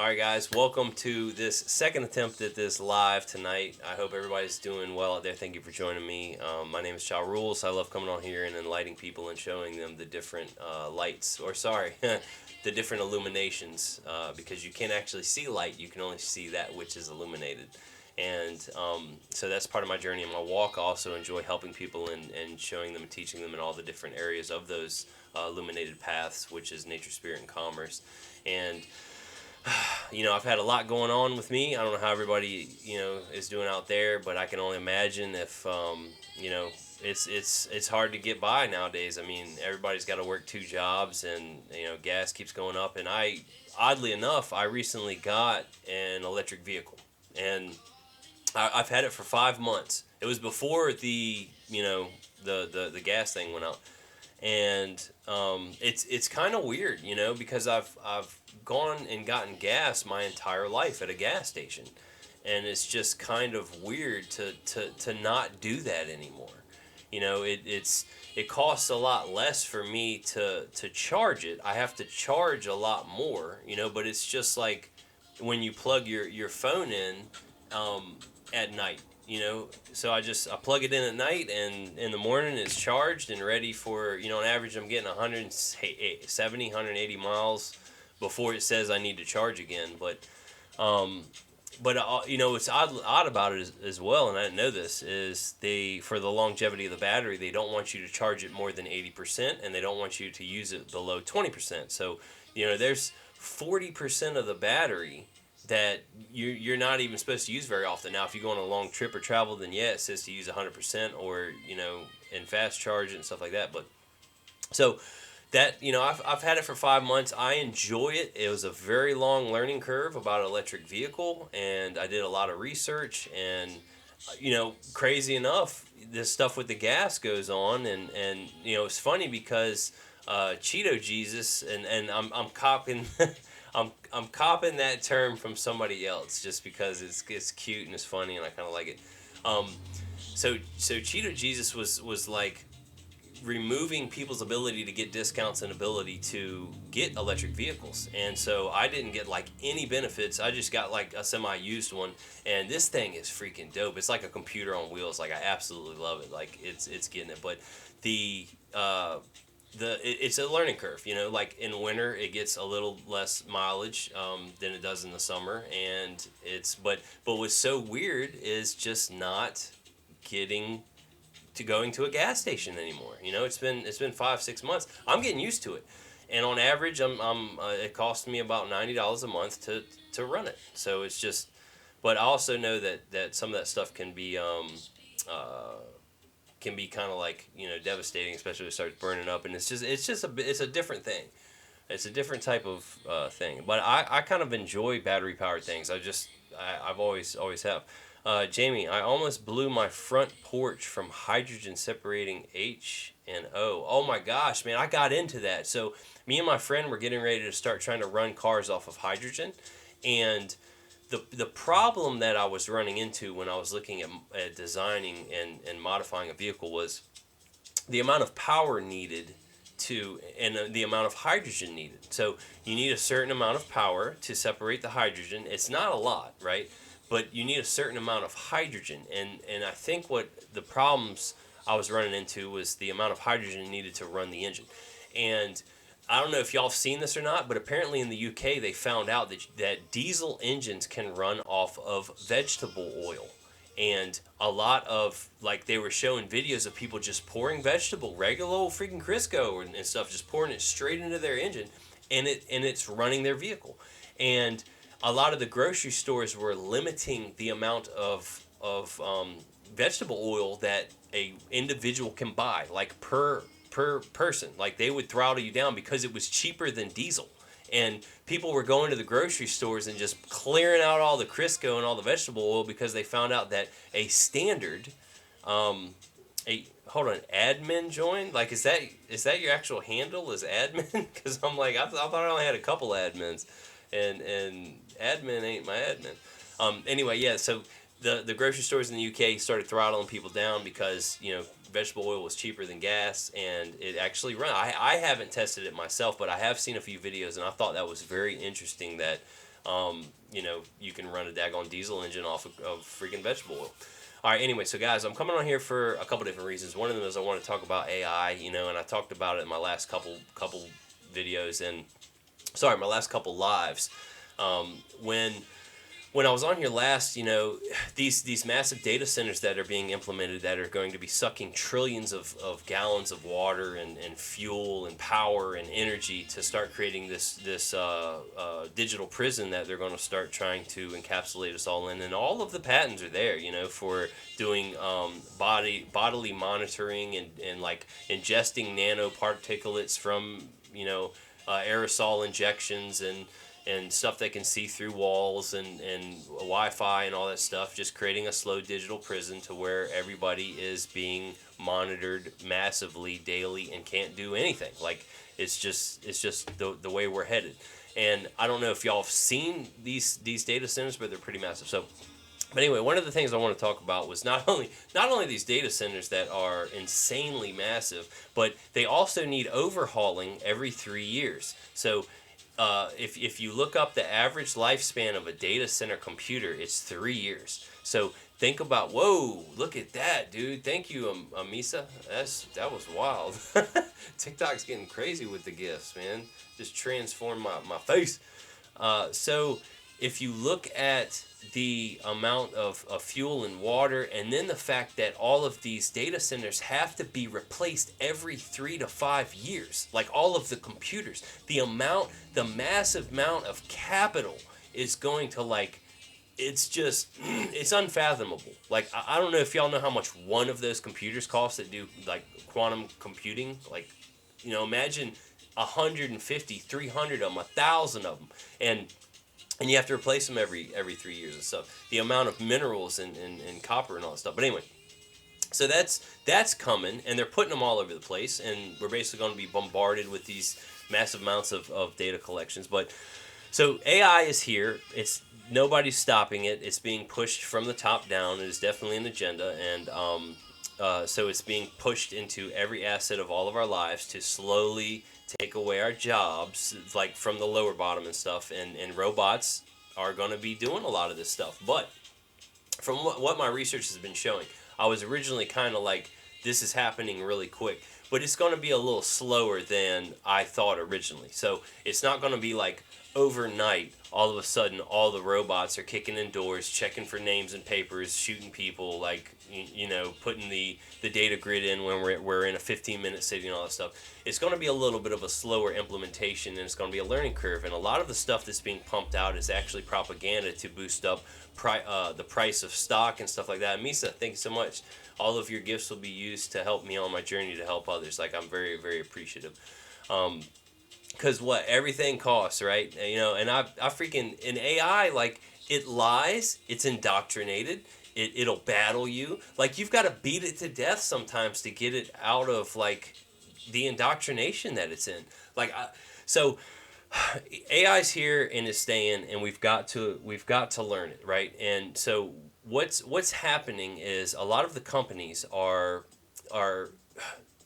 Alright guys, welcome to this second attempt at this live tonight. I hope everybody's doing well out there. Thank you for joining me. My name is Chow Rules. I love coming on here and enlightening people and showing them the different lights, or sorry, the different illuminations, because you can't actually see light, you can only see that which is illuminated. And so that's part of my journey and my walk. I also enjoy helping people and showing them and teaching them in all the different areas of those illuminated paths, which is nature, spirit, and commerce. And I've had a lot going on with me. I don't know how everybody, is doing out there, but I can only imagine if, it's hard to get by nowadays. I mean, everybody's got to work two jobs, and gas keeps going up. And oddly enough, I recently got an electric vehicle, and I've had it for 5 months. It was before the gas thing went out, and it's kind of weird, because I've gone and gotten gas my entire life at a gas station, and it's just kind of weird to not do that anymore. It costs a lot less for me to charge it. I have to charge a lot more, but it's just like when you plug your phone in at night. So I plug it in at night, and in the morning it's charged and ready for, on average I'm getting 170, 180 miles before it says I need to charge again. What's odd about it as well, and I didn't know this, is for the longevity of the battery, they don't want you to charge it more than 80%, and they don't want you to use it below 20%. So, there's 40% of the battery that you're not even supposed to use very often. Now, if you go on a long trip or travel, then yeah, it says to use 100%, or, and fast charge it and stuff like that. But so that, I've had it for 5 months. I enjoy it. It was a very long learning curve about an electric vehicle, and I did a lot of research, and crazy enough, this stuff with the gas goes on, and it's funny because Cheeto Jesus, and I'm copying I'm copping that term from somebody else just because it's cute and it's funny and I kind of like it. So Cheeto Jesus was like removing people's ability to get discounts and ability to get electric vehicles, and so I didn't get like any benefits. I just got like a semi-used one, and this thing is freaking dope. It's like a computer on wheels. Like, I absolutely love it. Like, it's getting it. But it's a learning curve, like in winter it gets a little less mileage than it does in the summer, and but what's so weird is just not getting to going to a gas station anymore. It's been 5-6 months. I'm getting used to it, and on average it costs me about $90 a month to run it. So it's just, but I also know that some of that stuff can be kind of like, devastating, especially if it starts burning up, and it's a different thing. It's a different type of thing. But I kind of enjoy battery powered things. I've always have. Jamie, I almost blew my front porch from hydrogen separating H and O. Oh my gosh, man, I got into that. So me and my friend were getting ready to start trying to run cars off of hydrogen, and the problem that I was running into when I was looking at designing and modifying a vehicle was the amount of power needed and the amount of hydrogen needed. So you need a certain amount of power to separate the hydrogen. It's not a lot, right? But you need a certain amount of hydrogen. And I think what the problems I was running into was the amount of hydrogen needed to run the engine. And I don't know if y'all have seen this or not, but apparently in the UK they found out that diesel engines can run off of vegetable oil. And a lot of, like, they were showing videos of people just pouring regular old freaking Crisco and stuff, just pouring it straight into their engine, and it's running their vehicle. And a lot of the grocery stores were limiting the amount of vegetable oil that a individual can buy, like per person. Like, they would throttle you down because it was cheaper than diesel, and people were going to the grocery stores and just clearing out all the Crisco and all the vegetable oil because they found out that a standard admin joined. Like, is that your actual handle, is admin? Because I'm like, I thought I only had a couple admins, and admin ain't my admin. Anyway, yeah, so the grocery stores in the UK started throttling people down because vegetable oil was cheaper than gas, and it actually run. I haven't tested it myself, but I have seen a few videos, and I thought that was very interesting that You can run a daggone diesel engine off of freaking vegetable oil. All right, anyway, so guys, I'm coming on here for a couple different reasons. One of them is I want to talk about AI, and I talked about it in my last couple videos and my last couple lives. When I was on here last, these massive data centers that are being implemented that are going to be sucking trillions of gallons of water and fuel and power and energy to start creating this digital prison that they're going to start trying to encapsulate us all in. And all of the patents are there, for doing bodily monitoring and like ingesting nanoparticulates from, aerosol injections and stuff that can see through walls and Wi-Fi and all that stuff, just creating a slow digital prison to where everybody is being monitored massively daily and can't do anything. Like it's just the way we're headed. And I don't know if y'all have seen these data centers, but they're pretty massive. So, but anyway, one of the things I want to talk about was not only these data centers that are insanely massive, but they also need overhauling every 3 years. So if you look up the average lifespan of a data center computer, it's 3 years. So think about, whoa, look at that, dude. Thank you, Amisa. That was wild. TikTok's getting crazy with the gifts, man. Just transformed my face. So if you look at the amount of fuel and water, and then the fact that all of these data centers have to be replaced every 3 to 5 years, like all of the computers, the massive amount of capital is going to it's unfathomable. Like, I don't know if y'all know how much one of those computers costs that do like quantum computing. Like, imagine 150, 300 of them, 1,000 of them, and you have to replace them every 3 years and stuff. The amount of minerals and copper and all that stuff. But anyway, so that's coming, and they're putting them all over the place, and we're basically going to be bombarded with these massive amounts of data collections. But so AI is here. Nobody's stopping it. It's being pushed from the top down. It is definitely an agenda, and so it's being pushed into every asset of all of our lives to slowly take away our jobs, like from the lower bottom and stuff, and robots are going to be doing a lot of this stuff. But from what my research has been showing, I was originally kind of like, this is happening really quick, but it's going to be a little slower than I thought originally. So it's not going to be like overnight, all of a sudden, all the robots are kicking in doors, checking for names and papers, shooting people, like, putting the data grid in when we're in a 15-minute city and all that stuff. It's going to be a little bit of a slower implementation, and it's going to be a learning curve. And a lot of the stuff that's being pumped out is actually propaganda to boost up the price of stock and stuff like that. Misa, thank you so much. All of your gifts will be used to help me on my journey to help others. Like, I'm very, very appreciative. Because everything costs, right? And I freaking, in AI, like, it lies, it's indoctrinated, it'll battle you. Like, you've got to beat it to death sometimes to get it out of, like, the indoctrination that it's in. Like, so AI's here and is staying, and we've got to learn it, right? And so what's happening is a lot of the companies are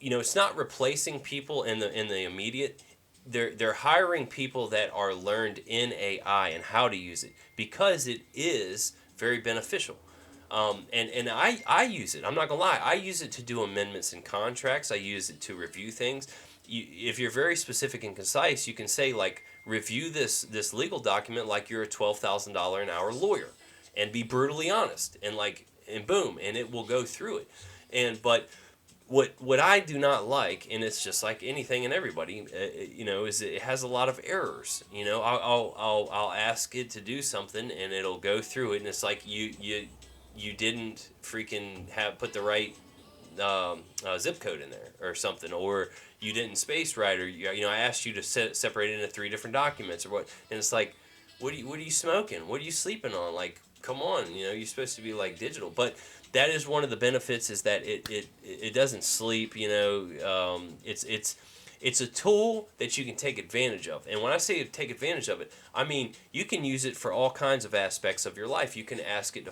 it's not replacing people in the immediate. They're hiring people that are learned in AI and how to use it, because it is very beneficial. And I use it. I'm not gonna lie. I use it to do amendments in contracts. I use it to review things. If you're very specific and concise, you can say, like, review this legal document like you're a $12,000 an hour lawyer, and be brutally honest, and boom, and it will go through it. But what I do not like, and it's just like anything and everybody, is it has a lot of errors. I'll ask it to do something, and it'll go through it, and it's like you didn't freaking put the right zip code in there or something, or you didn't space right, or I asked you to separate it into 3 different documents or what, and it's like, what are you smoking? What are you sleeping on? Like, come on, you're supposed to be like digital. But that is one of the benefits, is that it doesn't sleep. It's a tool that you can take advantage of. And when I say take advantage of it, I mean you can use it for all kinds of aspects of your life. You can ask it to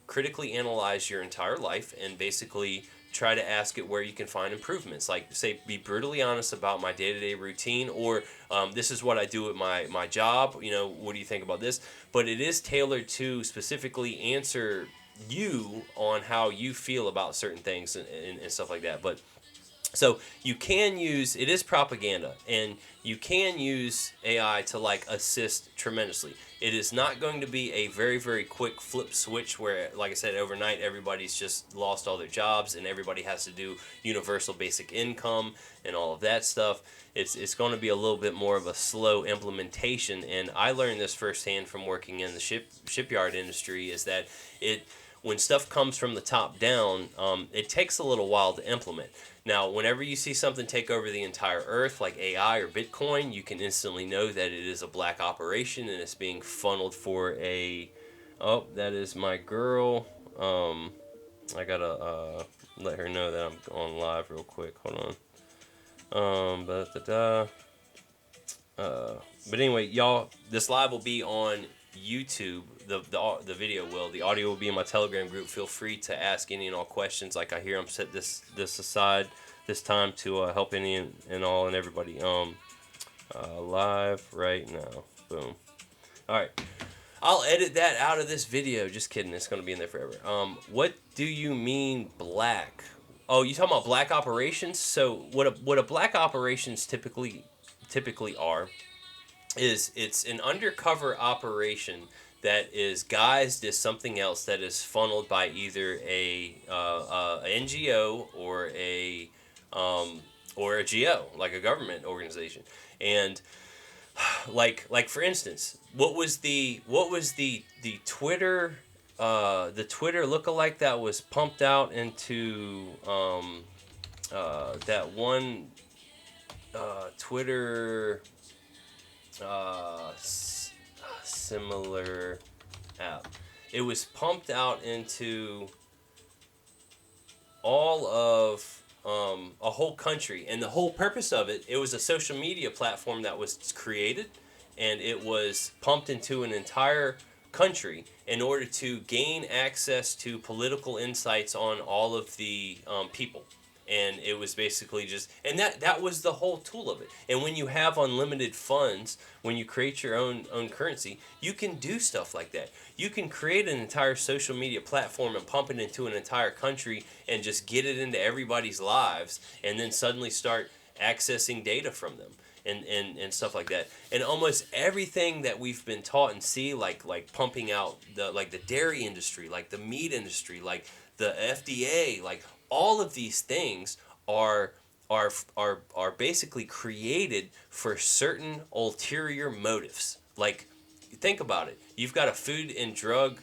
critically analyze your entire life and basically try to ask it where you can find improvements. Like, say, be brutally honest about my day-to-day routine, or this is what I do at my job. What do you think about this? But it is tailored to specifically answer you on how you feel about certain things and stuff like that. But so you can use, it is propaganda, and you can use AI to like assist tremendously. It is not going to be a very, very quick flip switch where, like I said, overnight everybody's just lost all their jobs and everybody has to do universal basic income and all of that stuff. It's going to be a little bit more of a slow implementation, and I learned this firsthand from working in the shipyard industry, is that when stuff comes from the top down, it takes a little while to implement. Now, whenever you see something take over the entire earth, like AI or Bitcoin, you can instantly know that it is a black operation and it's being funneled for a... Oh, that is my girl. I gotta let her know that I'm on live real quick. Hold on. But anyway, y'all, this live will be on YouTube. The video will. The audio will be in my Telegram group. Feel free to ask any and all questions. Like I hear, I'm set this aside this time to help any and all and everybody. Live right now. Boom. All right. I'll edit that out of this video. Just kidding. It's gonna be in there forever. What do you mean black? Oh, you talking about black operations? So what a black operations typically are is it's an undercover operation that is guised as something else that is funneled by either a NGO or a GO, like a government organization. And like for instance, what was the Twitter lookalike that was pumped out into that one Twitter similar app? It was pumped out into all of a whole country, and the whole purpose of it was a social media platform that was created, and it was pumped into an entire country in order to gain access to political insights on all of the people. And it was basically just, and that was the whole tool of it. And when you have unlimited funds, when you create your own currency, you can do stuff like that. You can create an entire social media platform and pump it into an entire country and just get it into everybody's lives, and then suddenly start accessing data from them and stuff like that. And almost everything that we've been taught and see, like pumping out the dairy industry, like the meat industry, like the FDA, like all of these things are basically created for certain ulterior motives. Like, think about it. You've got a food and drug,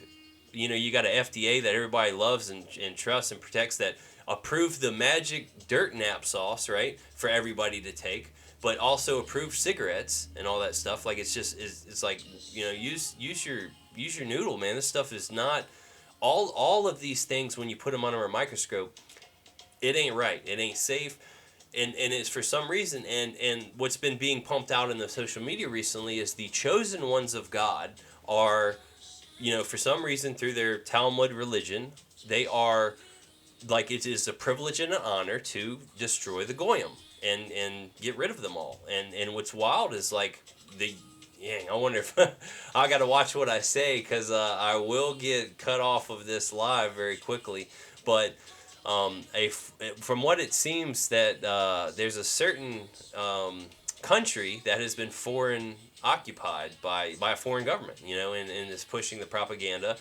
you got an FDA that everybody loves and trusts and protects, that approved the magic dirt nap sauce, right, for everybody to take, but also approved cigarettes and all that stuff. Like, it's like, use your noodle, man. This stuff is not, all of these things, when you put them under a microscope, it ain't right. It ain't safe. And it's for some reason, and what's been being pumped out in the social media recently is the chosen ones of God are, for some reason, through their Talmud religion, they are, like, it is a privilege and an honor to destroy the Goyim and get rid of them all. And what's wild is, like, I wonder if I got to watch what I say, because I will get cut off of this live very quickly. But from what it seems, that there's a certain country that has been foreign occupied by a foreign government, and is pushing the propaganda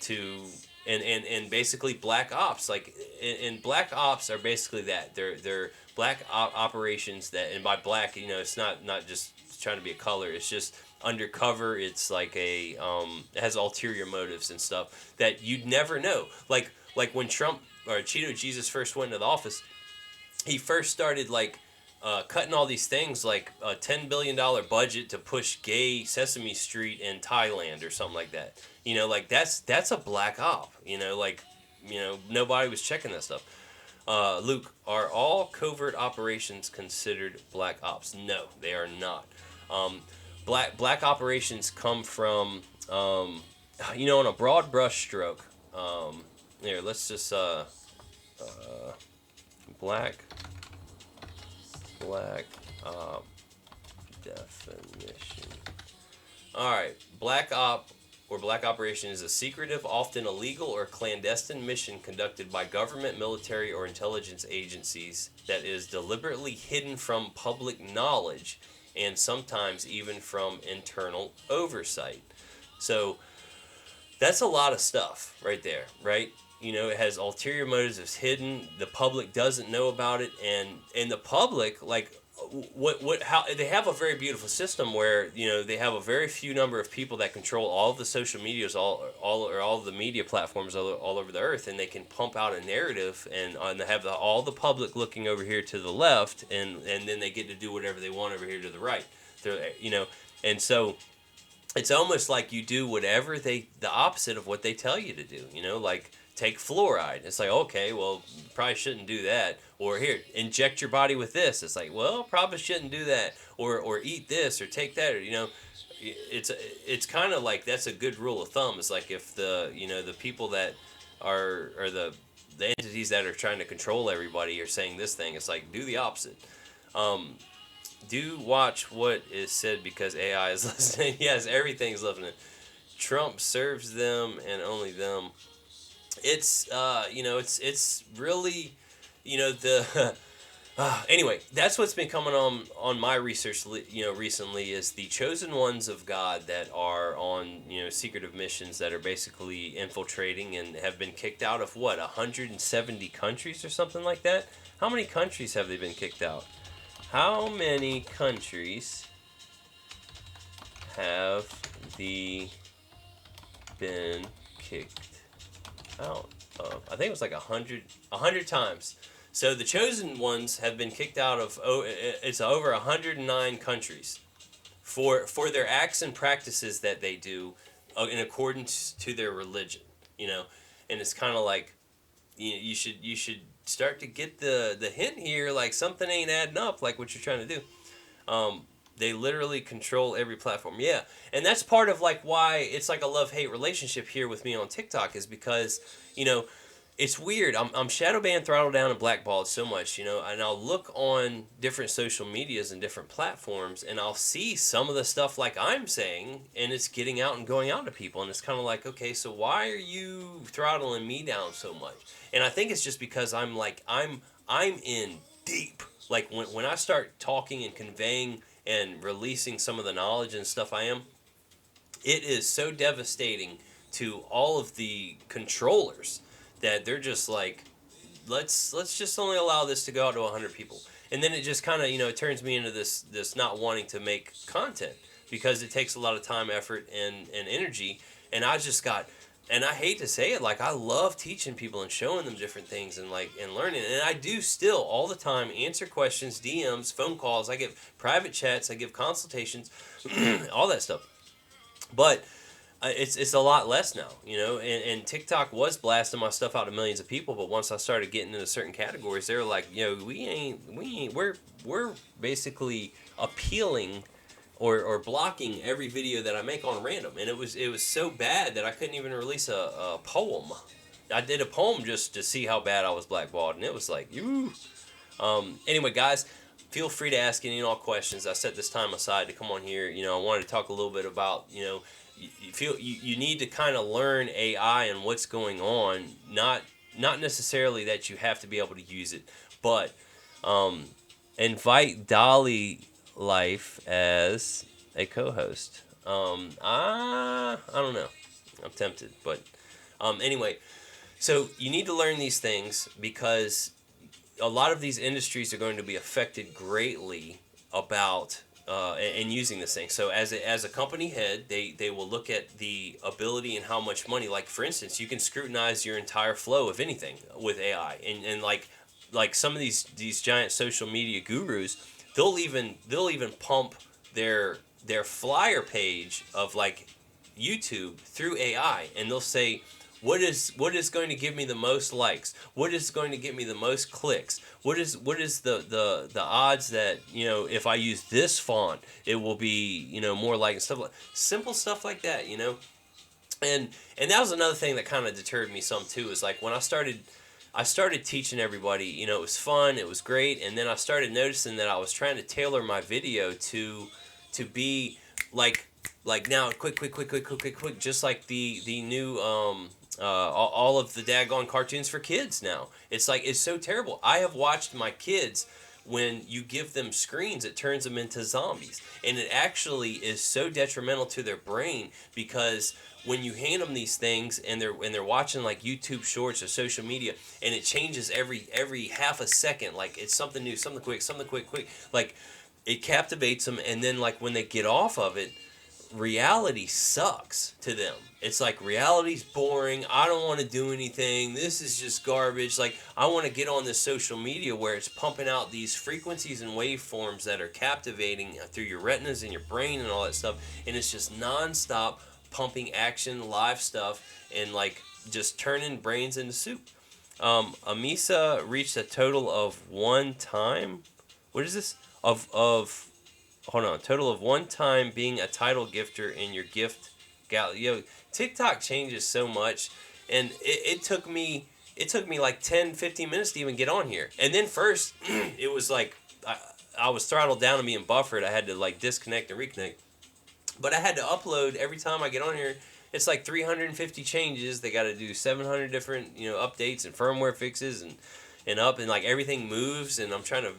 to and basically black ops, like, and black ops are basically that they're black operations that, and by black, it's not just trying to be a color, it's just undercover. It's like it has ulterior motives and stuff that you'd never know. Like when Trump or Cheeto Jesus first went into the office, he first started cutting all these things, like a $10 billion budget to push gay Sesame Street in Thailand or something like that. That's a black op. Nobody was checking that stuff. Luke, are all covert operations considered black ops? No, they are not. Black operations come from, on a broad brush stroke. Here, let's just uh, black op definition. All right, black op or black operation is a secretive, often illegal or clandestine mission conducted by government, military, or intelligence agencies that is deliberately hidden from public knowledge and sometimes even from internal oversight. So that's a lot of stuff right there, right? You know, it has ulterior motives. It's hidden. The public doesn't know about it, and the public, like, how they have a very beautiful system where, you know, they have a very few number of people that control all of the social medias, all of the media platforms all over the earth, and they can pump out a narrative and they have all the public looking over here to the left, and then they get to do whatever they want over here to the right. They're, you know, and so it's almost like you do whatever the opposite of what they tell you to do, you know, like take fluoride. It's like, okay, well, probably shouldn't do that. Or here, inject your body with this. It's like, well, probably shouldn't do that. Or eat this or take that. Or, you know, it's kind of like that's a good rule of thumb. It's like if the, you know, the people that are, or the entities that are trying to control everybody are saying this thing, it's like, do the opposite. Do watch what is said because AI is listening. Yes, everything's listening. Trump serves them and only them. It's you know, it's really, you know, the anyway, that's what's been coming on my research, you know, recently, is the chosen ones of God that are on, you know, secretive missions that are basically infiltrating and have been kicked out of what, 170 countries or something like that. How many countries have they been kicked out? How many countries have they been kicked out of? I think it was like 100 times. So the chosen ones have been kicked out of, it's over 109 countries for their acts and practices that they do in accordance to their religion, you know. And it's kind of like, you should start to get the hint here, like something ain't adding up, like what you're trying to do. They literally control every platform. Yeah, and that's part of like why it's like a love-hate relationship here with me on TikTok, is because, you know, it's weird. I'm shadow banned, throttled down, and blackballed so much, you know, and I'll look on different social medias and different platforms, and I'll see some of the stuff like I'm saying, and it's getting out and going out to people, and it's kind of like, okay, so why are you throttling me down so much? And I think it's just because I'm in deep. Like when I start talking and conveying and releasing some of the knowledge and stuff it is so devastating to all of the controllers that they're just like, let's just only allow this to go out to 100 people. And then it just kind of, you know, it turns me into this not wanting to make content because it takes a lot of time, effort, and energy. And I just got, and I hate to say it, like I love teaching people and showing them different things and like and learning. And I do still all the time answer questions, DMs, phone calls. I give private chats. I give consultations, all that stuff. But it's a lot less now, you know. And TikTok was blasting my stuff out to millions of people. But once I started getting into certain categories, they were like, you know, we're basically appealing or blocking every video that I make on random. And it was so bad that I couldn't even release a poem. I did a poem just to see how bad I was blackballed, and it was like, you. Anyway, guys, feel free to ask any and all questions. I set this time aside to come on here. You know, I wanted to talk a little bit about, you know, you need to kind of learn AI and what's going on. Not necessarily that you have to be able to use it, but invite Dolly Life as a co-host. I don't know. I'm tempted, but anyway, so you need to learn these things because a lot of these industries are going to be affected greatly about and using this thing. So as a company head, they will look at the ability and how much money. Like for instance, you can scrutinize your entire flow of anything with AI, and like some of these giant social media gurus, they'll even pump their flyer page of like YouTube through AI, and they'll say, what is going to give me the most likes? What is going to get me the most clicks? What is the odds that, you know, if I use this font, it will be, you know, more like simple stuff like that, you know. And that was another thing that kind of deterred me some too, is like when I started I started teaching everybody. You know, it was fun, it was great, and then I started noticing that I was trying to tailor my video to be like now quick, just like the new all of the daggone cartoons for kids now. It's like, it's so terrible. I have watched my kids, when you give them screens, it turns them into zombies, and it actually is so detrimental to their brain, because when you hand them these things and they're watching like YouTube shorts or social media, and it changes every half a second, like it's something new, something quick, like it captivates them, and then like when they get off of it, reality sucks to them. It's like, reality's boring. I don't want to do anything. This is just garbage. Like, I want to get on this social media where it's pumping out these frequencies and waveforms that are captivating through your retinas and your brain and all that stuff. And it's just nonstop pumping action, live stuff, and like just turning brains into soup. Amisa reached a total of one time. What is this? Hold on. Total of one time being a title gifter in your gift gallery. Yo, TikTok changes so much, and it took me like 10-15 minutes to even get on here. And then first it was like I was throttled down and being buffered. I had to like disconnect and reconnect. But I had to upload every time I get on here. It's like 350 changes. They got to do 700 different, updates and firmware fixes and up, and like everything moves, and I'm trying to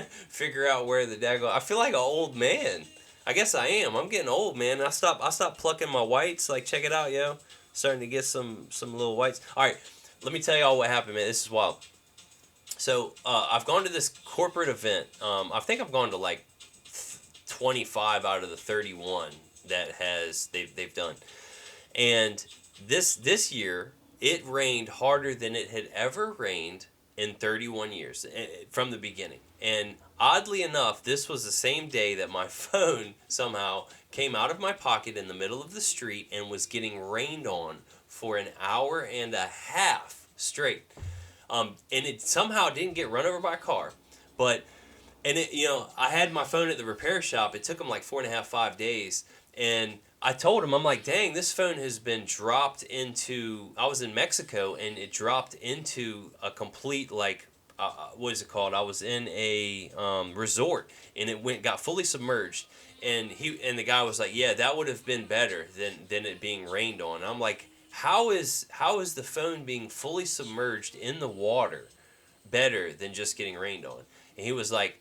figure out where the daggone. I feel like an old man. I guess I am. I'm getting old, man. I stopped plucking my whites. Like, check it out, yo. Starting to get some little whites. All right, let me tell y'all what happened, man. This is wild. So I've gone to this corporate event. I think I've gone to like 25 out of the 31 that they've done. And this year, it rained harder than it had ever rained in 31 years from the beginning. And oddly enough, this was the same day that my phone somehow came out of my pocket in the middle of the street and was getting rained on for an hour and a half straight. And it somehow didn't get run over by a car. I had my phone at the repair shop. It took them like 4.5, 5 days. And I told him, I'm like, dang, this phone has been dropped into, I was in Mexico, and it dropped into a complete, like, what is it called? I was in a resort, and it got fully submerged. And the guy was like, yeah, that would have been better than it being rained on. And I'm like, how is the phone being fully submerged in the water better than just getting rained on? And he was like,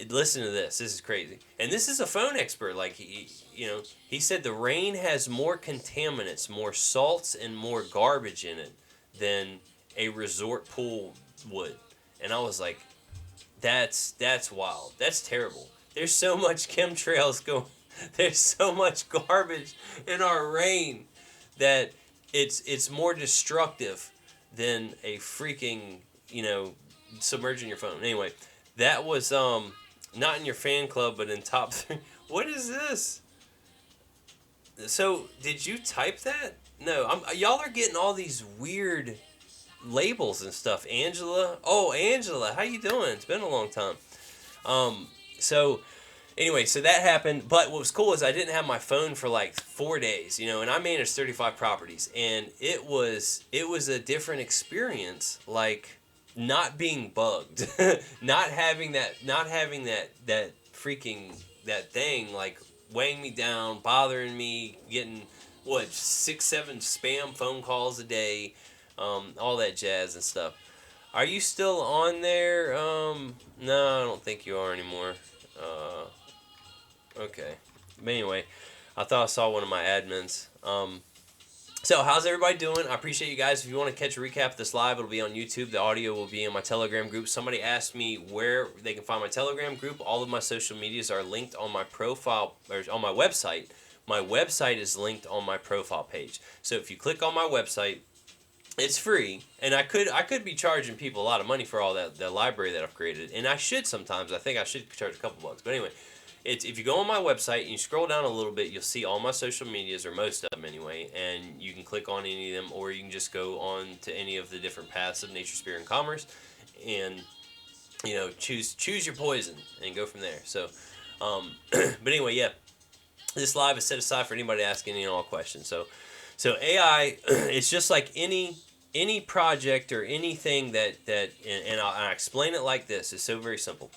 listen to this. This is crazy. And this is a phone expert. Like, he said the rain has more contaminants, more salts, and more garbage in it than a resort pool would. And I was like, that's wild. That's terrible. There's so much chemtrails going. There's so much garbage in our rain that it's more destructive than a freaking, submerging your phone. Anyway, that was not in your fan club, but in top 3. What is this? So, did you type that? No, y'all are getting all these weird labels and stuff. Angela, how you doing? It's been a long time. Anyway, so that happened. But what was cool is I didn't have my phone for like 4 days, and I managed 35 properties, and it was a different experience. Like, not being bugged, not having that freaking that thing like weighing me down, bothering me, getting 6-7 spam phone calls a day, all that jazz and stuff. Are you still on there? No, I don't think you are anymore. Okay, but anyway, I thought I saw one of my admins. So, how's everybody doing? I appreciate you guys. If you want to catch a recap of this live, it'll be on YouTube. The audio will be in my Telegram group. Somebody asked me where they can find my Telegram group. All of my social medias are linked on my profile, or on my website. My website is linked on my profile page. So, if you click on my website, it's free. And I could be charging people a lot of money for all the library that I've created. And I should sometimes. I think I should charge a couple bucks. But anyway, if you go on my website and you scroll down a little bit, you'll see all my social medias, or most of them anyway, and you can click on any of them, or you can just go on to any of the different paths of nature, spirit, and commerce, and choose your poison and go from there. So, but anyway, yeah, this live is set aside for anybody asking all questions. So AI, it's just like any any project or anything and I'll explain it like this. It's so very simple.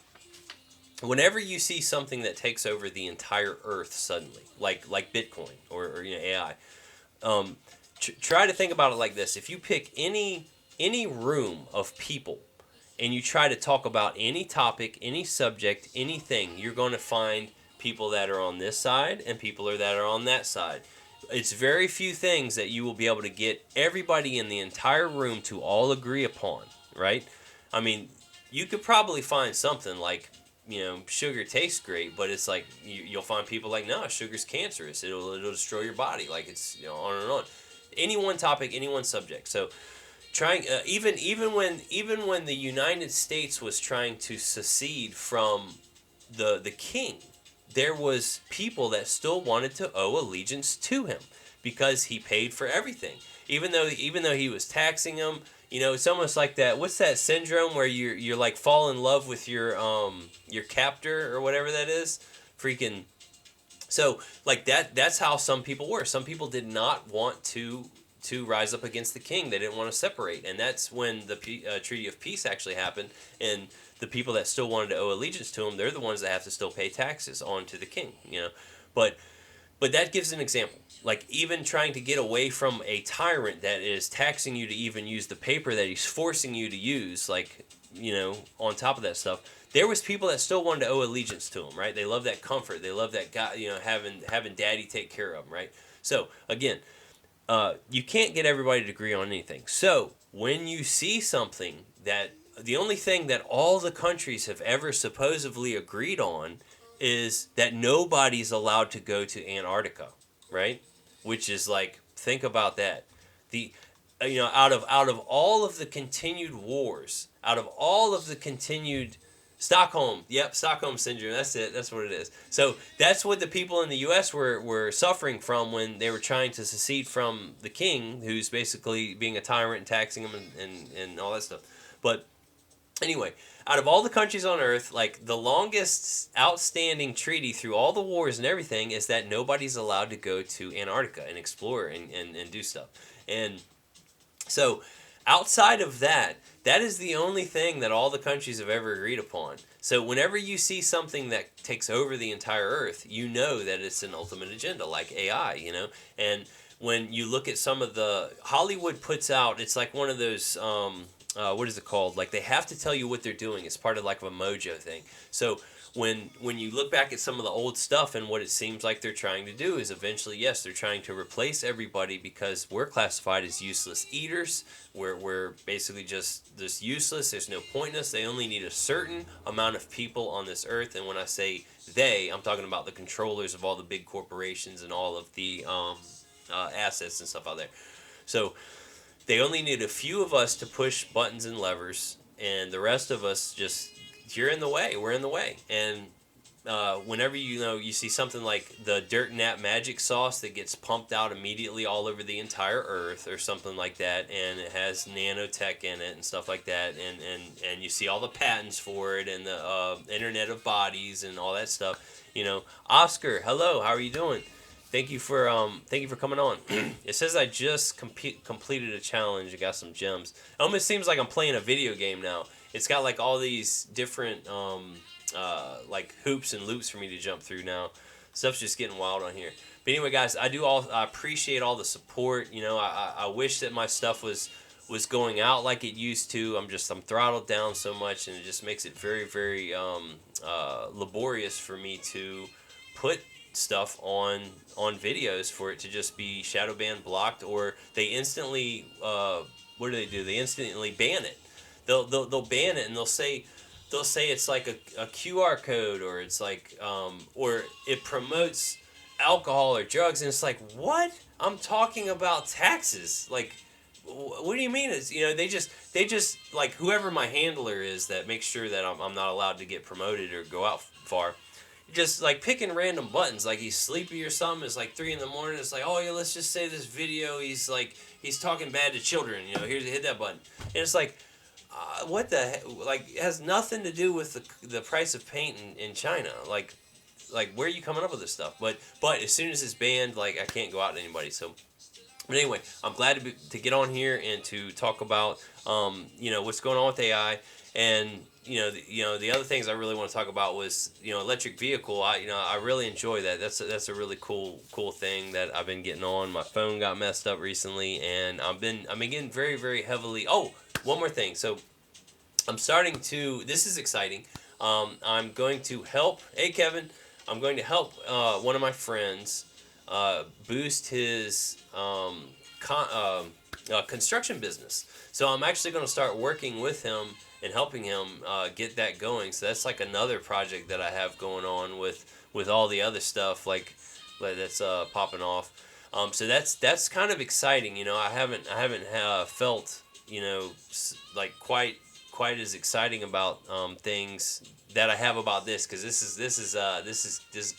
Whenever you see something that takes over the entire earth suddenly, like Bitcoin or AI, try to think about it like this. If you pick any room of people and you try to talk about any topic, any subject, anything, you're going to find people that are on this side and people that are on that side. It's very few things that you will be able to get everybody in the entire room to all agree upon, right? I mean, you could probably find something like, sugar tastes great, but it's like you'll find people like, no, sugar's cancerous. It'll destroy your body. Like it's on and on. Any one topic, any one subject. So trying even when the United States was trying to secede from the king, there was people that still wanted to owe allegiance to him because he paid for everything. Even though he was taxing them, it's almost like that. What's that syndrome where you're like fall in love with your captor or whatever that is? Freaking. So like that's how some people were. Some people did not want to rise up against the king. They didn't want to separate, and that's when the Treaty of Peace actually happened. And the people that still wanted to owe allegiance to him, they're the ones that have to still pay taxes on to the king. But that gives an example. Like even trying to get away from a tyrant that is taxing you to even use the paper that he's forcing you to use, like on top of that stuff, there was people that still wanted to owe allegiance to him, right? They love that comfort. They love that guy, having daddy take care of them, right? So again, you can't get everybody to agree on anything. So when you see something that the only thing that all the countries have ever supposedly agreed on is that nobody's allowed to go to Antarctica, right? Which is like, think about that. The out of all of the continued wars, out of all of the continued Stockholm syndrome. That's it. That's what it is. So that's what the people in the U.S. were suffering from when they were trying to secede from the king, who's basically being a tyrant and taxing them and all that stuff. But anyway, out of all the countries on Earth, like the longest outstanding treaty through all the wars and everything is that nobody's allowed to go to Antarctica and explore and do stuff. And so outside of that, that is the only thing that all the countries have ever agreed upon. So whenever you see something that takes over the entire Earth, you know that it's an ultimate agenda, like AI, And when you look at some of the Hollywood puts out, it's like one of those what is it called? Like they have to tell you what they're doing. It's part of like a mojo thing. So when you look back at some of the old stuff and what it seems like they're trying to do is eventually, yes, they're trying to replace everybody because we're classified as useless eaters. We're basically just useless. There's no point in us. They only need a certain amount of people on this earth. And when I say they, I'm talking about the controllers of all the big corporations and all of the assets and stuff out there. So they only need a few of us to push buttons and levers, and the rest of us just, you're in the way. We're in the way. And whenever you see something like the dirt nap magic sauce that gets pumped out immediately all over the entire earth or something like that, and it has nanotech in it and stuff like that, and you see all the patents for it and the Internet of Bodies and all that stuff. Oscar, hello, how are you doing? Thank you for coming on. It says I just completed a challenge. I got some gems. It almost seems like I'm playing a video game now. It's got like all these different like hoops and loops for me to jump through now. Stuff's just getting wild on here. But anyway, guys, I appreciate all the support. I wish that my stuff was going out like it used to. I'm throttled down so much, and it just makes it very, very laborious for me to put stuff on videos for it to just be shadow banned, blocked, or they instantly what do? They instantly ban it. They'll ban it, and they'll say it's like a QR code, or it's like or it promotes alcohol or drugs, and it's like, what? I'm talking about taxes. Like, what do you mean? It's they just like whoever my handler is that makes sure that I'm not allowed to get promoted or go out far. Just like picking random buttons, like he's sleepy or something. It's like 3 a.m. It's like, oh yeah, let's just say this video. He's talking bad to children. Here's hit that button, and it's like, what the heck? Like it has nothing to do with the price of paint in China. Like where are you coming up with this stuff? But as soon as it's banned, like I can't go out to anybody. So But anyway, I'm glad to get on here and to talk about what's going on with AI, and the other things I really want to talk about was electric vehicle. I really enjoy that. That's a really cool thing that I've been getting on. My phone got messed up recently, and I've been getting very very heavily. Oh, one more thing. So I'm starting to. This is exciting. I'm going to help. Hey, Kevin. I'm going to help one of my friends boost his construction business. So I'm actually going to start working with him and helping him get that going. So that's like another project that I have going on with all the other stuff like that's popping off. So that's kind of exciting. I haven't felt like quite as exciting about things that I have about this, because this is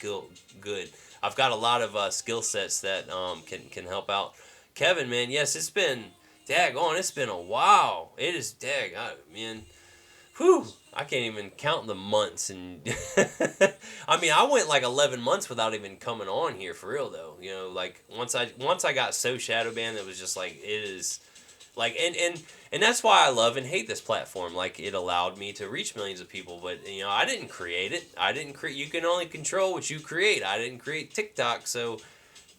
good. I've got a lot of skill sets that can help out. Kevin, man, yes, it's been a while. It is man. Whew, I can't even count the months, and I mean, I went like 11 months without even coming on here for real though. Like once I got so shadow banned, it was just like it is like and that's why I love and hate this platform. Like, it allowed me to reach millions of people, but I didn't create it. I didn't create. You can only control what you create. I didn't create TikTok, so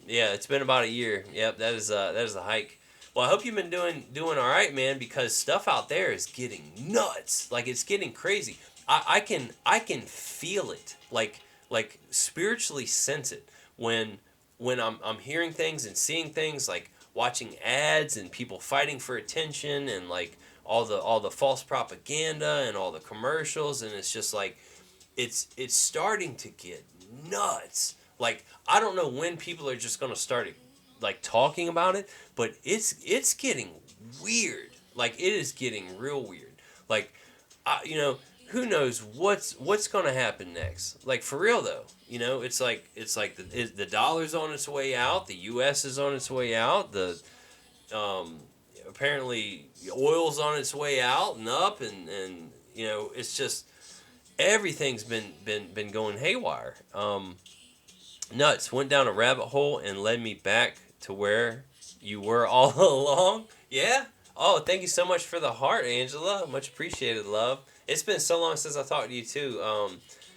yeah, it's been about a year. Yep, that is a hike. Well, I hope you've been doing all right, man, because stuff out there is getting nuts. Like, it's getting crazy. I can feel it. Like spiritually sense it when I'm hearing things and seeing things, like watching ads and people fighting for attention, and like all the false propaganda and all the commercials, and it's just like it's starting to get nuts. Like, I don't know when people are just gonna start like talking about it, but it's getting weird. Like, it is getting real weird. Like, who knows what's gonna happen next? Like, for real though, it's like the dollar's on its way out. The U.S. is on its way out. The apparently oil's on its way out and up, and it's just everything's been going haywire. Nuts. Went down a rabbit hole and led me back to where you were all along. Yeah. Oh, thank you so much for the heart, Angela. Much appreciated, love. It's been so long since I talked to you too.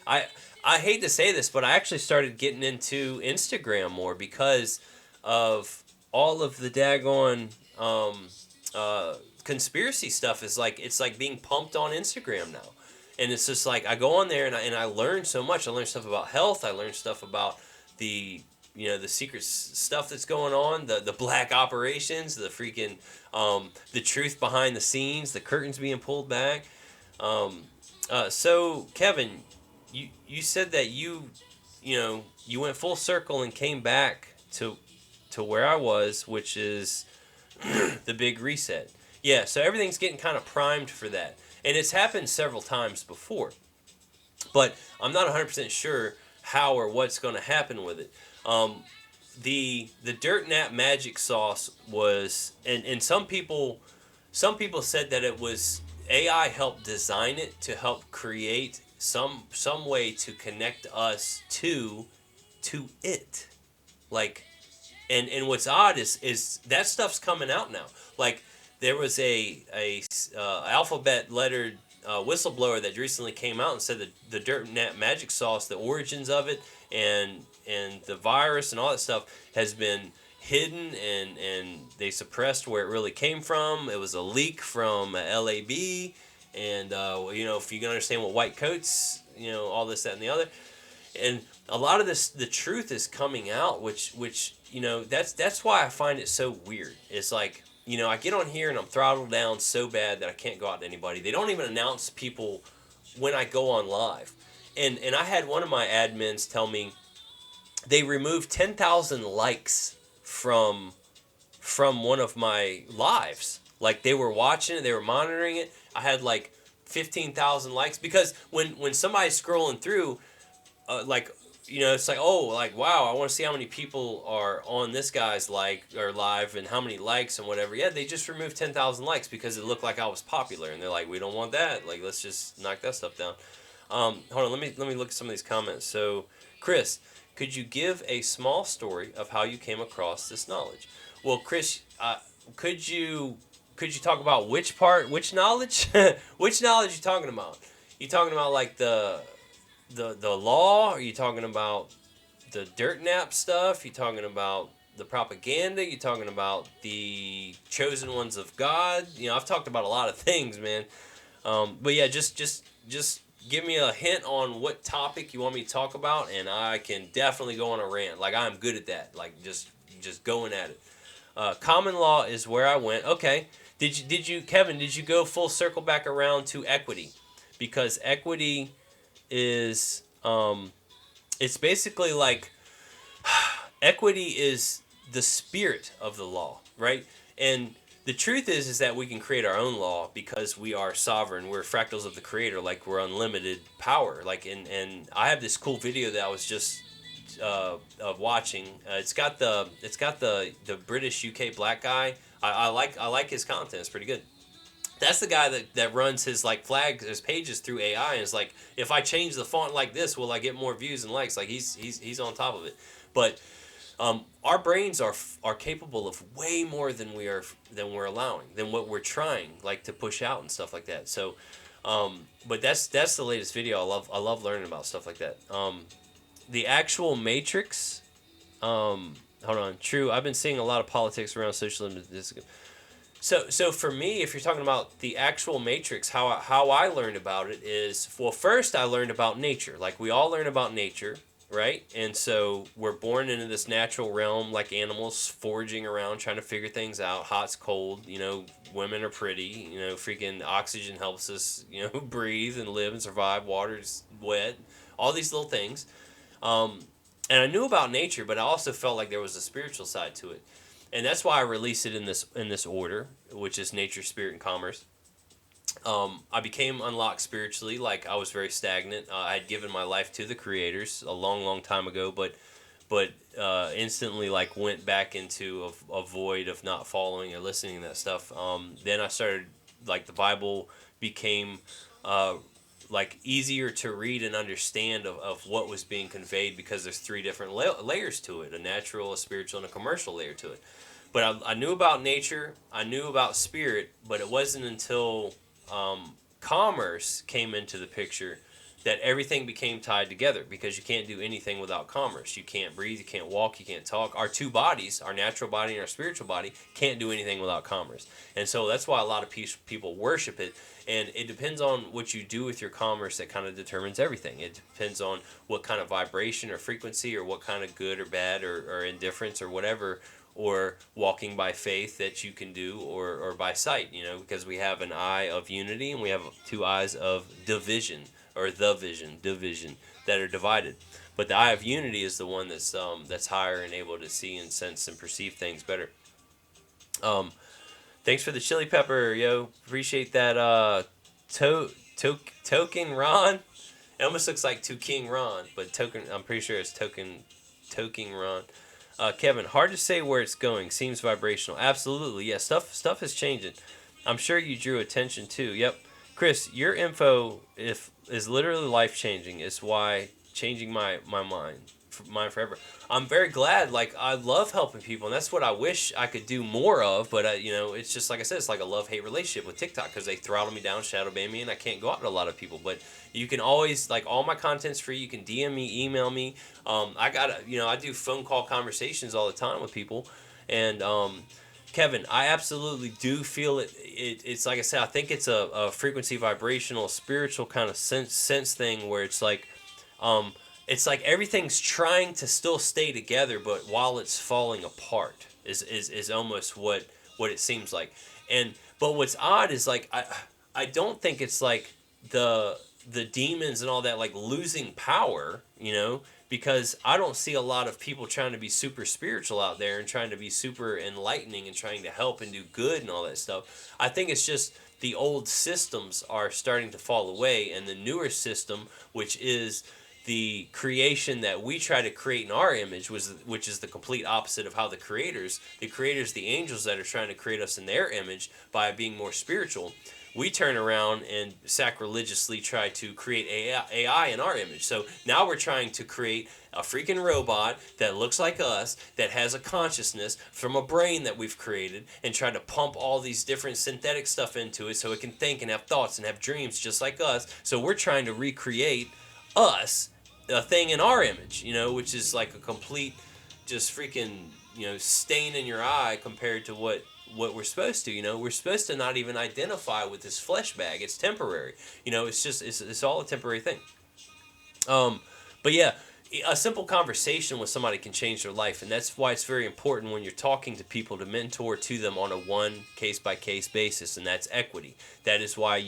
I I hate to say this, but I actually started getting into Instagram more because of all of the daggone conspiracy stuff. Is like, it's like being pumped on Instagram now, and it's just like I go on there and I learn so much. I learn stuff about health. I learn stuff about the the secret stuff that's going on, the black operations, the freaking the truth behind the scenes, the curtains being pulled back. So Kevin, you said that you went full circle and came back to where I was, which is the big reset. Yeah, so everything's getting kind of primed for that, and it's happened several times before, but I'm not 100% sure how or what's going to happen with it. The dirt nap magic sauce was, and some people said that it was AI helped design it to help create some way to connect us to it. Like, and what's odd is that stuff's coming out now. Like, there was a alphabet lettered whistleblower that recently came out and said that the dirt nap magic sauce, the origins of it, and the virus and all that stuff has been hidden, and they suppressed where it really came from. It was a leak from LAB, and if you can understand what white coats, all this, that, and the other, and a lot of this, the truth is coming out, which that's why I find it so weird. It's like, I get on here and I'm throttled down so bad that I can't go out to anybody. They don't even announce people when I go on live. And I had one of my admins tell me they removed 10,000 likes from one of my lives. Like, they were watching it, they were monitoring it. I had like 15,000 likes because when somebody's scrolling through, it's like, oh, like, wow, I want to see how many people are on this guy's or live and how many likes and whatever. Yeah, they just removed 10,000 likes because it looked like I was popular, and they're like, we don't want that. Like, let's just knock that stuff down. Hold on, let me look at some of these comments. So, Chris, could you give a small story of how you came across this knowledge? Well, Chris, could you talk about which part, which knowledge, which knowledge you talking about? You talking about like the law? Are you talking about the dirt nap stuff? You talking about the propaganda? You talking about the chosen ones of God? I've talked about a lot of things, man. But yeah, just give me a hint on what topic you want me to talk about, and I can definitely go on a rant. Like I'm good at that. Like just going at it. Common law is where I went. Okay. Did you Kevin? Did you go full circle back around to equity? Because equity is it's basically like equity is the spirit of the law, right? And the truth is that we can create our own law because we are sovereign. We're fractals of the creator, like we're unlimited power. Like and I have this cool video that I was just of watching. It's got the British UK black guy. I like his content. It's pretty good. That's the guy that runs his like flags, his pages through AI, and is like, if I change the font like this, will I get more views and likes? Like he's on top of it. But our brains are capable of way more than we're allowing, than what we're trying like to push out and stuff like that. So, but that's the latest video. I love learning about stuff like that. The actual matrix. Hold on. True. I've been seeing a lot of politics around socialism. So for me, if you're talking about the actual matrix, how I learned about it is, well, first I learned about nature. Like we all learn about nature, right? And so we're born into this natural realm, like animals foraging around, trying to figure things out. Hot's cold, women are pretty, freaking oxygen helps us, breathe and live and survive. Water's wet, all these little things. And I knew about nature, but I also felt like there was a spiritual side to it. And that's why I release it in this order, which is nature, spirit, and commerce. I became unlocked spiritually, like I was very stagnant. I had given my life to the creators a long, long time ago, but instantly like went back into a void of not following or listening to that stuff. Then I started, like the Bible became like easier to read and understand of what was being conveyed, because there's three different layers to it: a natural, a spiritual, and a commercial layer to it. But I knew about nature, I knew about spirit, but it wasn't until commerce came into the picture that everything became tied together, because you can't do anything without commerce. You can't breathe, you can't walk, you can't talk. Our two bodies, our natural body and our spiritual body, can't do anything without commerce. And so that's why a lot of people worship it. And it depends on what you do with your commerce that kind of determines everything. It depends on what kind of vibration or frequency, or what kind of good or bad or indifference or whatever, or walking by faith that you can do, or by sight, because we have an eye of unity and we have two eyes of division, or division, that are divided. But the eye of unity is the one that's higher and able to see and sense and perceive things better. Thanks for the chili pepper, yo. Appreciate that. Token Ron. It almost looks like To King Ron, but token. I'm pretty sure it's Token Ron. Kevin, hard to say where it's going. Seems vibrational. Absolutely, yeah. Stuff is changing. I'm sure you drew attention too. Yep. Chris, your info is literally life changing. It's why changing my mind forever. I'm very glad. Like I love helping people, and that's what I wish I could do more of. But it's just like I said, it's like a love-hate relationship with TikTok, because they throttle me down, shadow ban me, and I can't go out to a lot of people. But you can always, like, all my content's free. You can DM me, email me. I do phone call conversations all the time with people, and Kevin, I absolutely do feel it. It's like I said, I think it's a frequency, vibrational, spiritual kind of sense thing, where it's like everything's trying to still stay together, but while it's falling apart is almost what it seems like. But what's odd is, like, I don't think it's like the demons and all that, like, losing power, because I don't see a lot of people trying to be super spiritual out there and trying to be super enlightening and trying to help and do good and all that stuff. I think it's just the old systems are starting to fall away, and the newer system, which is the creation that we try to create in our image, which is the complete opposite of how the creators, the angels that are trying to create us in their image by being more spiritual. we turn around and sacrilegiously try to create AI in our image. So now we're trying to create a freaking robot that looks like us, that has a consciousness from a brain that we've created, and try to pump all these different synthetic stuff into it so it can think and have thoughts and have dreams just like us. So we're trying to recreate us, a thing in our image, which is like a complete, just freaking, stain in your eye compared to what we're supposed to. We're supposed to not even identify with this flesh bag. It's temporary. It's just it's all a temporary thing. But yeah, a simple conversation with somebody can change their life, and that's why it's very important when you're talking to people to mentor to them on a one case by case basis, and that's equity. That is why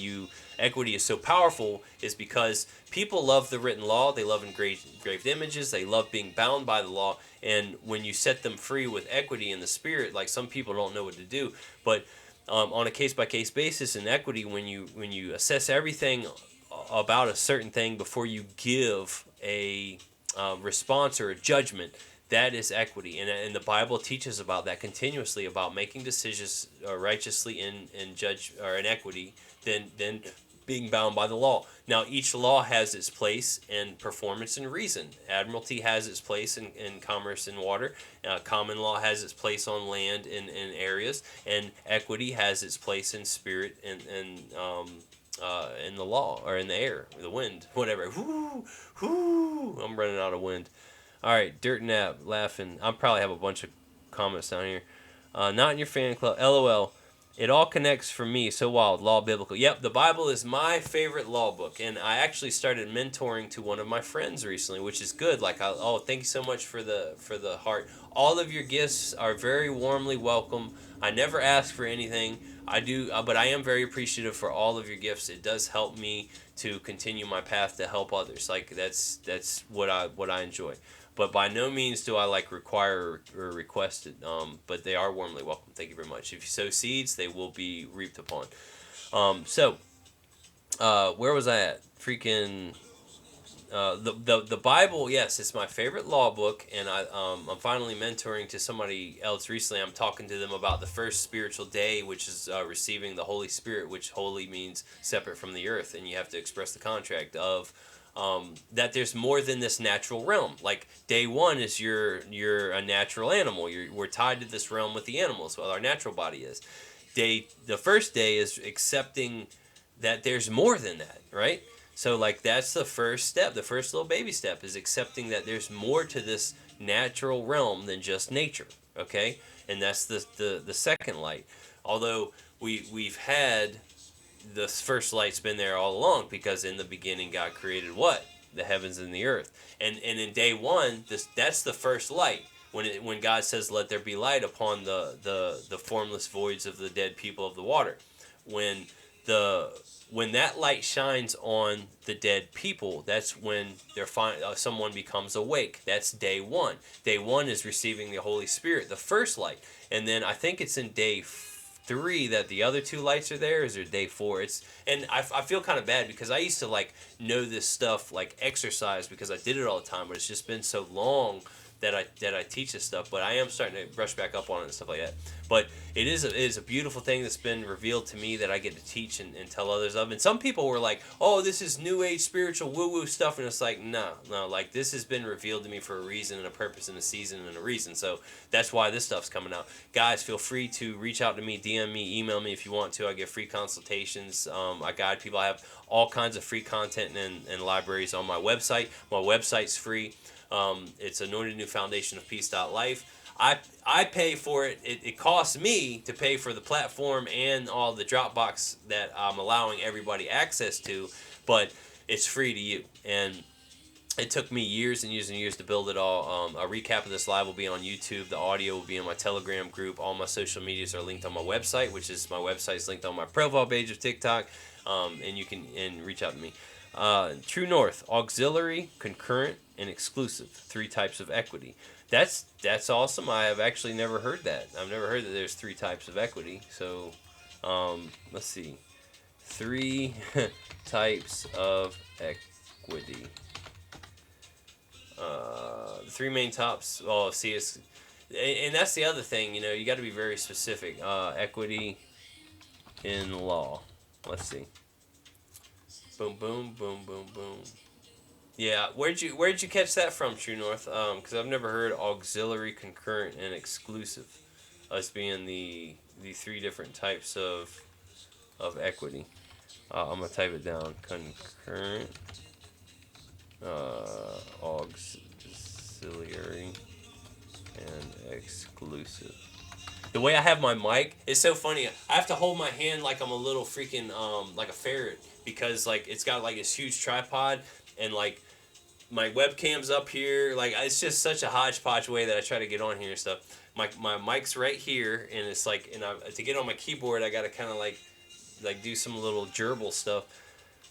equity is so powerful, is because people love the written law, they love engraved images, they love being bound by the law, and when you set them free with equity in the spirit, like some people don't know what to do, but on a case by case basis in equity, when you assess everything about a certain thing before you give a response or a judgment, that is equity, and the Bible teaches about that continuously, about making decisions righteously in judge or in equity, than being bound by the law. Now, each law has its place in performance and reason. Admiralty has its place in commerce and water. Common law has its place on land in areas, and equity has its place in spirit and in the law, or in the air, the wind, whatever. Whoo, whoo! I'm running out of wind. All right, Dirt Nap laughing. I probably have a bunch of comments down here. Not in your fan club. LOL. It all connects for me. So wild. Law biblical. Yep, the Bible is my favorite law book, and I actually started mentoring to one of my friends recently, which is good. Like, thank you so much for the heart. All of your gifts are very warmly welcome. I never ask for anything. I do, but I am very appreciative for all of your gifts. It does help me to continue my path to help others. Like, that's what I enjoy. But by no means do I require or request it. But they are warmly welcome. Thank you very much. If you sow seeds, they will be reaped upon. Where was I at? Freaking. The Bible, yes, it's my favorite law book, and I'm finally mentoring to somebody else recently. I'm talking to them about the first spiritual day, which is receiving the Holy Spirit, which holy means separate from the earth, and you have to express the contract of that there's more than this natural realm. Like, day one is you're a natural animal. We're tied to this realm with the animals, well, our natural body is. The first day is accepting that there's more than that, right? So, that's the first step. The first little baby step is accepting that there's more to this natural realm than just nature, okay? And that's the second light. Although we've had the first light's been there all along, because in the beginning God created what? The heavens and the earth. And in day one, that's the first light. When God says, "Let there be light," upon the formless voids of the dead people of the water. When that light shines on the dead people, that's when someone becomes awake. That's day one. Day one is receiving the Holy Spirit, the first light. And then I think it's in day 3 that the other 2 lights are there. Is there day 4? And I feel kind of bad, because I used to know this stuff like exercise, because I did it all the time, but it's just been so long that I teach this stuff. But I am starting to brush back up on it and stuff like that. But it is a beautiful thing that's been revealed to me that I get to teach and tell others of. And some people were like, "Oh, this is new age spiritual woo-woo stuff," and it's like, no, this has been revealed to me for a reason and a purpose and a season and a reason. So that's why this stuff's coming out. Guys, feel free to reach out to me, DM me, email me if you want to. I give free consultations. I guide people. I have all kinds of free content and libraries on my website. My website's free. It's Anointed New Foundation of Peace.life. I pay for it. It costs me to pay for the platform and all the Dropbox that I'm allowing everybody access to, but it's free to you. And it took me years and years and years to build it all. A recap of this live will be on YouTube. The audio will be in my Telegram group. All my social medias are linked on my website, which is my website's linked on my profile page of TikTok. And you can reach out to me. True North, auxiliary, concurrent, and exclusive. 3 types of equity. That's awesome. I have actually never heard that. I've never heard that there's 3 types of equity. So, let's see. 3 types of equity. The 3 main tops. Oh, see, and that's the other thing. You got to be very specific. Equity in law. Let's see. Boom, boom, boom, boom, boom. Yeah, where'd you catch that from, True North? Because I've never heard auxiliary, concurrent, and exclusive as being the three different types of equity. I'm gonna type it down. Concurrent, auxiliary, and exclusive. The way I have my mic, it's so funny. I have to hold my hand like I'm a little freaking like a ferret because like it's got like this huge tripod and like my webcam's up here. Like it's just such a hodgepodge way that I try to get on here and stuff. My mic's right here and it's like to get on my keyboard I gotta kind of like do some little gerbil stuff.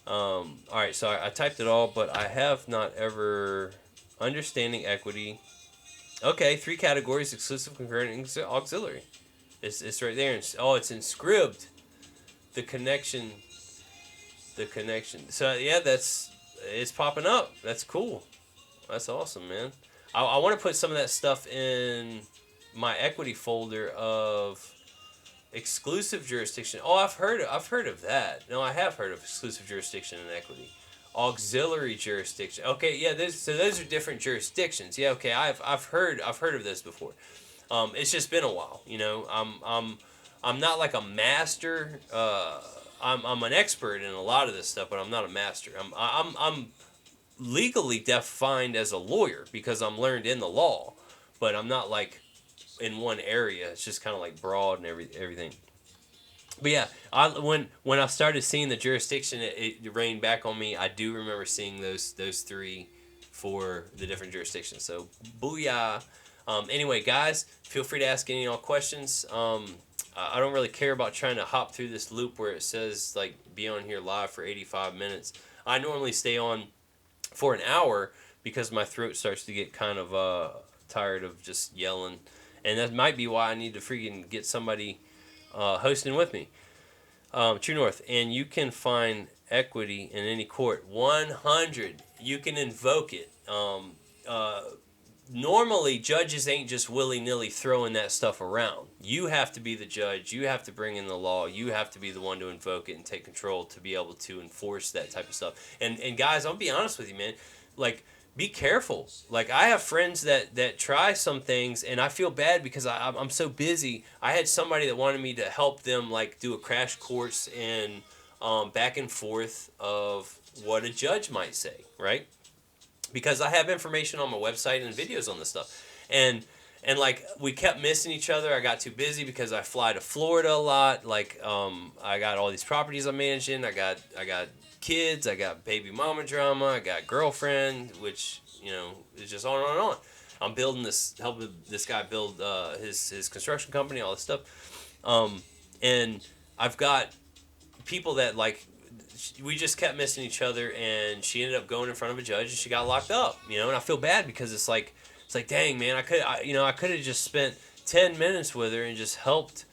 All right, so I typed it all, but I have not ever understanding equity. Okay, three categories: exclusive, concurrent, and auxiliary. It's right there. It's inscribed. The connection. The connection. So yeah, it's popping up. That's cool. That's awesome, man. I want to put some of that stuff in my equity folder of exclusive jurisdiction. Oh, I've heard of that. No, I have heard of exclusive jurisdiction and equity. Auxiliary jurisdiction. Okay, yeah. Those are different jurisdictions. Yeah. Okay. I've heard of this before. It's just been a while. You know, I'm not like a master. I'm an expert in a lot of this stuff, but I'm not a master. I'm legally defined as a lawyer because I'm learned in the law, but I'm not like in one area. It's just kind of like broad and everything. But yeah, when I started seeing the jurisdiction, it rained back on me. I do remember seeing those three for the different jurisdictions. So booyah. Anyway, guys, feel free to ask any all questions. I don't really care about trying to hop through this loop where it says like be on here live for 85 minutes. I normally stay on for an hour because my throat starts to get kind of tired of just yelling, and that might be why I need to freaking get somebody hosting with me. True North, and you can find equity in any court. 100, you can invoke it. Normally, judges ain't just willy-nilly throwing that stuff around. You have to be the judge. You have to bring in the law. You have to be the one to invoke it and take control to be able to enforce that type of stuff. And guys, I'll be honest with you, man. Like, be careful. Like, I have friends that try some things, and I feel bad because I'm so busy. I had somebody that wanted me to help them, like, do a crash course in back and forth of what a judge might say, right? Because I have information on my website and videos on this stuff. And like we kept missing each other. I got too busy because I fly to Florida a lot. Like I got all these properties I'm managing. I got kids. I got baby mama drama. I got girlfriend, which is just on and on and on. I'm helping this guy build his construction company, all this stuff. And I've got people that like. We just kept missing each other, and she ended up going in front of a judge, and she got locked up. And I feel bad because it's like, dang man, I could have just spent 10 minutes with her and just helped,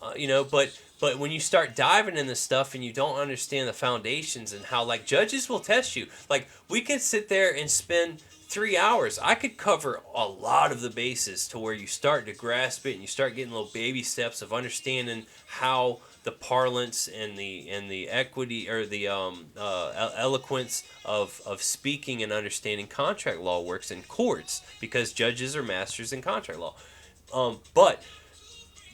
But when you start diving in this stuff and you don't understand the foundations and how like judges will test you, like we could sit there and spend 3 hours. I could cover a lot of the bases to where you start to grasp it and you start getting little baby steps of understanding how the parlance and the equity or the eloquence of speaking and understanding contract law works in courts because judges are masters in contract law. But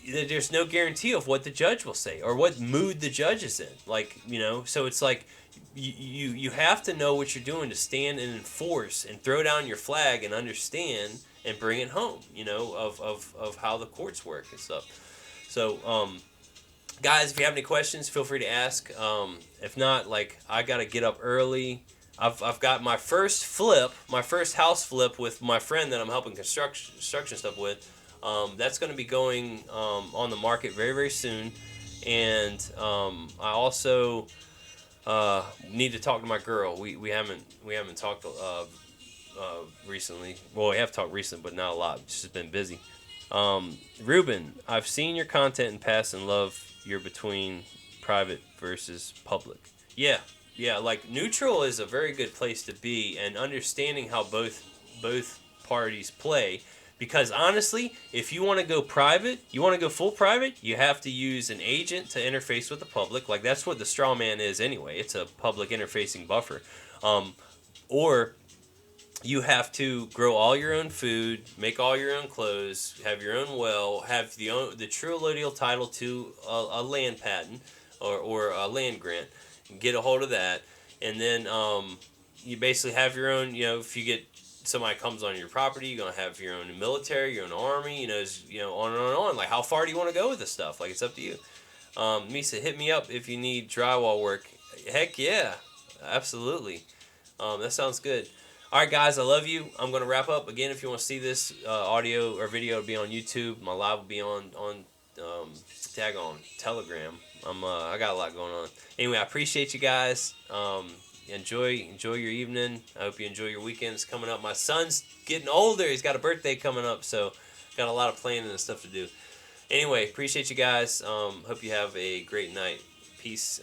there's no guarantee of what the judge will say or what mood the judge is in. Like, so it's like you have to know what you're doing to stand and enforce and throw down your flag and understand and bring it home, of how the courts work and stuff. So, guys, if you have any questions, feel free to ask. If not, like, I got to get up early. I've got my first house flip with my friend that I'm helping construction stuff with. That's going to be going on the market very, very soon. And I also need to talk to my girl. We haven't talked recently. Well, we have talked recently, but not a lot. It's just been busy. Ruben, I've seen your content in past and love your between private versus public. Yeah, like neutral is a very good place to be, and understanding how both parties play, Because honestly, if you want to go private, you want to go full private, you have to use an agent to interface with the public. Like that's what the straw man is anyway. It's a public interfacing buffer. Or you have to grow all your own food, make all your own clothes, have your own well, have the true allodial title to a land patent or a land grant, get a hold of that, and then you basically have your own. If you get somebody comes on your property, you're gonna have your own military, your own army. On and on and on. Like how far do you want to go with this stuff? Like it's up to you. Misa, hit me up if you need drywall work. Heck yeah, absolutely. That sounds good. All right, guys, I love you. I'm going to wrap up. Again, if you want to see this audio or video, it'll be on YouTube. My live will be on Telegram. I got a lot going on. Anyway, I appreciate you guys. Enjoy your evening. I hope you enjoy your weekends coming up. My son's getting older. He's got a birthday coming up, so got a lot of planning and stuff to do. Anyway, appreciate you guys. Hope you have a great night. Peace.